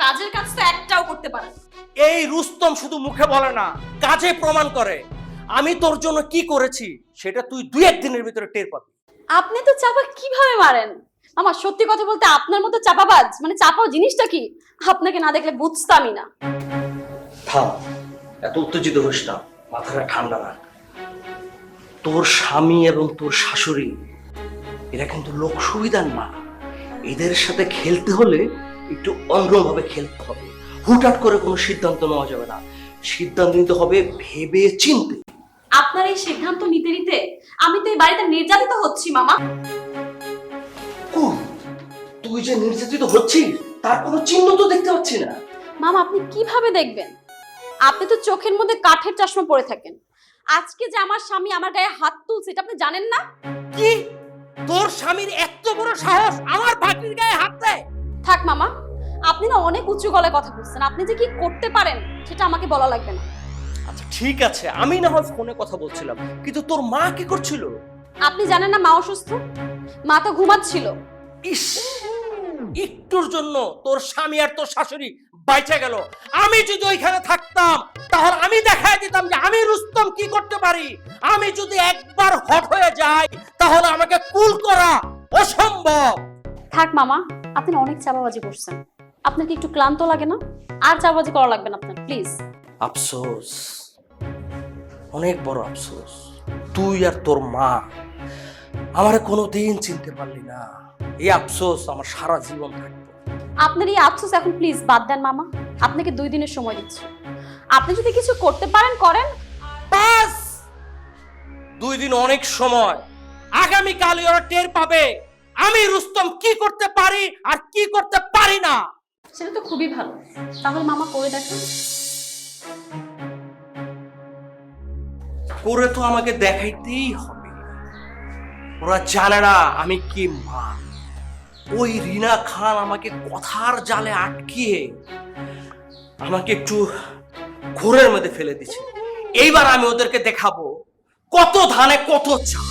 কাজের কাজ তো একটাও করতে পারেন। এই রুস্তম শুধু মুখে বলে না, কাজে প্রমাণ করে। আমি তোর জন্য কি করেছি সেটা তুই 2-1 দিনের ভিতরে টের পাবি। আপনি তো চাপা কিভাবে মারেন? আমার সত্যি কথা বলতে আপনার মতো চাপাবাজ মানে চাপাও জিনিসটা কি আপনাকে না দেখলে বুঝতামই না। থাম, এত উত্তেজিত হোস না, মাথাটা ঠান্ডা রাখ। তোর স্বামী এবং তোর শাশুড়ি এরা কিন্তু লোক সুবিধার না। এদের সাথে খেলতে হলে একটু অন্যভাবে খেলতে হবে। হুটহাট করে কোনো সিদ্ধান্ত নেওয়া যাবে না, সিদ্ধান্ত নিতে হবে ভেবে চিন্তে। আপনার এই সিদ্ধান্ত নিতে নিতে আমি তো এই বাড়িতে নির্যাতিত হচ্ছি মামা। তুই যে নির্যাতিত হচ্ছিস তার কোনো চিহ্ন তো দেখতে পাচ্ছি না। মামা আপনি কিভাবে দেখবেন? আপনি তো চোখের মধ্যে কাঠের চশমা পরে থাকেন। আজকে যে আমার স্বামী আমার গায়ে হাত তুলছে এটা আপনি জানেন না? কি? তোর স্বামীর এত বড় সাহস আমার ভাগ্নির গায়ে হাত দেয়? থাক মামা, আপনি না অনেক উঁচু গলায় কথা বলছেন। আপনি যে কি করতে পারেন সেটা আমাকে বলা লাগবে না। আচ্ছা ঠিক আছে, আমি না হয় ফোনে কথা বলছিলাম, কিন্তু তোর মা কি করছিল? আপনি জানেন না মা অসুস্থ? মা তো ঘুমাচ্ছিল। ইস, একটুর জন্য তোর স্বামী আর তোর শাশুড়ি বাইচা গেল। আমি যদি ওইখানে থাকতাম তাহলে আমি দেখায় দিতাম যে আমি রুস্তম কি করতে পারি। আমি যদি একবার হট হয়ে যাই তাহলে আমাকে কুল করা অসম্ভব। থাক মামা, আপনি না অনেক চাপাবাজি করছেন। আপনার কি একটু ক্লান্ত লাগে না? আর চাপাবাজি করা লাগবে না আপনার, প্লিজ। আফসোস, অনেক বড় আফসোস, তুই আর তোর মা আমারে কোনোদিন চিনতে পারলি না। এই আফসোস আমার সারা জীবন থাকবে। আপনার এই আফসোস এখন প্লিজ বাদ দেন মামা। আপনাকে 2 দিনের সময় দিচ্ছি। আপনি যদি কিছু করতে পারেন করেন। বাস 2 দিন অনেক সময়। আগামীকালই ওরা টের পাবে আমি রুস্তম কি করতে পারি আর কি করতে পারি না। সেটা তো খুবই ভালো। তাহলে মামা করে দেখেন। করে তো আমাকে দেখাইতেই হবে। ওরা জানে না আমি কি মা। ওই রিনা খান আমাকে কথার জালে আটকিয়ে আমাকে একটু ঘোরের মধ্যে ফেলে দিচ্ছে। এইবার আমি ওদেরকে দেখাবো কত ধানে কত চাল।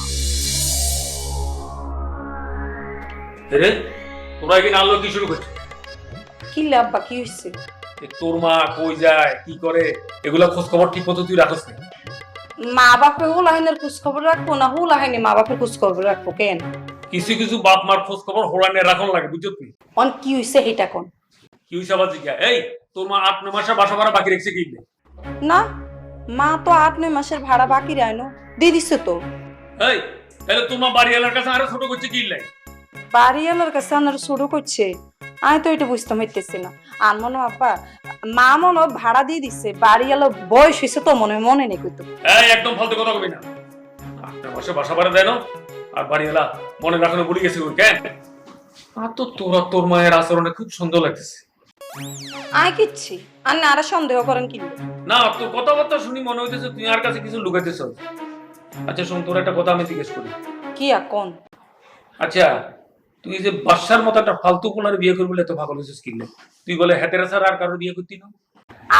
রে তোরা কি আনলো কি শুরু করছিস? কি লাব্বা কি হইছে? তোর মা কই যায় কি করে এগুলা খোঁজ খবর ঠিক মতো তুই রাখছ না? মা বাপে হুলাহিনের খোঁজ খবর রাখবো না হুলাহিনী মা বাপের খোঁজ খবর রাখবো কেন? কিছু কিছু বাপ মার খোঁজ খবর হোড়ানে রাখন লাগে বুঝছো তুই? অন কি হইছে হেটা কোন? কি হইছে আবার জিজ্ঞা? এই তোর মা 8-9 মাসে বাসা ভাড়া বাকি রেখেছে কি? না মা তো 8-9 মাসের ভাড়া বাকি রায়নো দিয়ে দিচ্ছে তো। এই তাহলে তোর মা বাড়িওয়ালার কাছে আরো ছোট করছে কি লাই? বাড়িওয়ালার কাছে আনার শুরু করছে, আমি তো এটা বুঝতে পারতেছি না। আর মনে আপা মা মনে ভাড়া দিয়ে দিচ্ছে, বাড়িওয়ালা বয়স হয়েছে তো মনে নেই কইতো। এই একদম ফালতু কথা কবি না। 8 মাসে বাসা ভাড়া দেয় না আর বাড়িওয়ালা মনে রাখানো ভুলে গেছে ওই কেন? আর তো তোরা তোর মায়ের আচরণে খুব সুন্দর লাগতেছে। আয় কিচ্ছি আর না আর সন্দেহ করেন কি না তোর কথাবার্তা শুনি মনে হইতেছে তুই আর কাছে কিছু লুকাইতেছ। আচ্ছা শোন, তোর একটা কথা আমি জিজ্ঞেস করি। কি আর কোন? আচ্ছা তুই যে বাদশার মতো একটা ফালতু পোলার বিয়ে করবি এত পাগল হয়েছিস কি? তুই বলে হেতেরা ছাড়া আর কারো বিয়ে করতি না?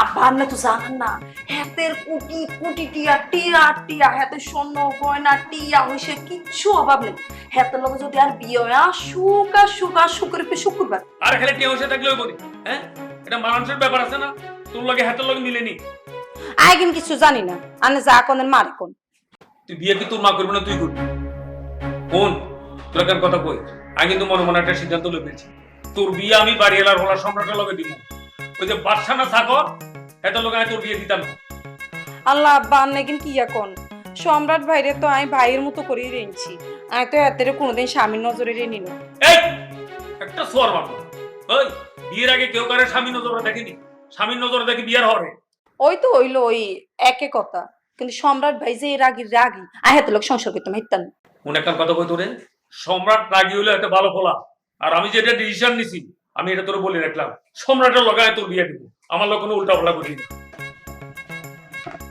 আবার না তো জানেন না হাতের কোটি কোটি টিয়া টিয়া টিয়া হাতে স্বর্ণ গয়না টিয়া হইছে কিচ্ছু অভাব নেই। হাতের লগে যদি আর বিয়ে হয় শুক্র পে শুক্রবার আর খালি টিয়া হইছে থাকলেও বলি হ্যাঁ, এটা মানুষের ব্যাপার আছে না? তোর লগে হাতের লগে মিলেনি। আইগিন কিছু জানি না আনে যা কোনের মারে কোন। তুই বিয়ে কি তোর মা করবি না তুই করবি? কোন তোর কেন কথা কই? আমি কিন্তু মনে মনে একটা সিদ্ধান্ত লই ফেলছি। তোর বিয়ে আমি বাড়িওয়ালার হলা সম্রাটের লগে দিব। ওই যে বাদশা না থাকো এত লোক আমি তোর বিয়ে দিতাম না। আল্লাহ আব্বা আন্নে কিন কি এখন সম্রাট ভাইরে তো আমি ভাইয়ের মতো করেই রেঞ্ছি। আমি তো হাতের কোনোদিন স্বামীর নজরে রেনি না। এই একটা সোয়ার মারবো। ওই বিয়ের আগে কেউ কারে স্বামী নজরে দেখেনি? স্বামীর নজরে দেখি বিয়ের হরে। ওই তো হইলো ওই একে কথা, কিন্তু সম্রাট ভাই যে রাগি আমি হাতের লোক সংসার করতে মাইতাম। মনে একটা কথা কই তোরে, সম্রাট রাগি হইলো একটা ভালো ফলা। আর আমি যেটা ডিসিশন নিছি আমি এটা তোরে বলে রাখলাম, সম্রাটের লগায় তোর বিয়ে দিব। আমার লোক কোনো উল্টা ফলা করি না।